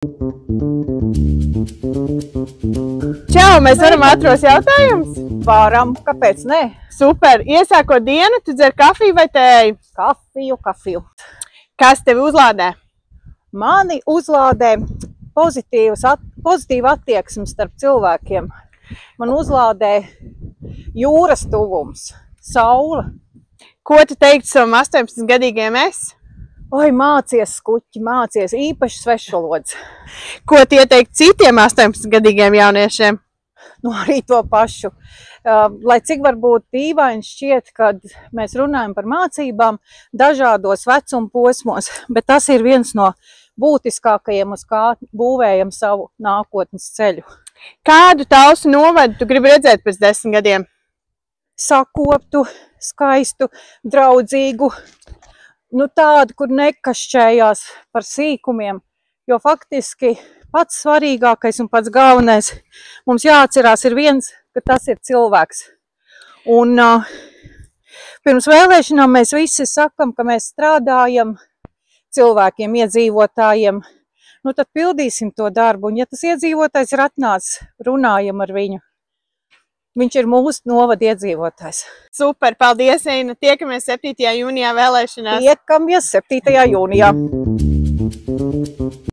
Čau, mēs varam ātros jautājumus? Varam, kāpēc ne? Super! Iesākot dienu, tu dzer kafiju vai tēju? Kafiju. Kas tevi uzlādē? Mani uzlādē pozitīva attieksme starp cilvēkiem. Man uzlādē jūras tuvums, saule. Ko tu teiktu savam 18-gadīgajam es? Oi, mācies, skuķi, mācies, īpaši svešvalodas. Ko tu ieteiktu citiem 18-gadīgajiem jauniešiem? Nu, arī to pašu. Lai cik varbūt dīvaini šķiet, kad mēs runājam par mācībām dažādos vecuma posmos, bet tas ir viens no būtiskākajiem, uz kā būvējam savu nākotnes ceļu. Kādu Talsu novadu tu gribi redzēt pēc 10 gadiem? Sakoptu, skaistu, draudzīgu, tādu, kur nekašķējās par sīkumiem, jo faktiski pats svarīgākais un pats galvenais mums jāatcerās ir viens, ka tas ir cilvēks. Un pirms vēlēšanām mēs visi sakam, ka mēs strādājam cilvēkiem, iedzīvotājiem, tad pildīsim to darbu. Un ja tas iedzīvotājs ir atnācis, runājam ar viņu. Viņš ir mūsu novada iedzīvotājs. Super, paldies, Eina. Tiekamies 7. jūnijā vēlēšanās. Tiekamies 7. jūnijā.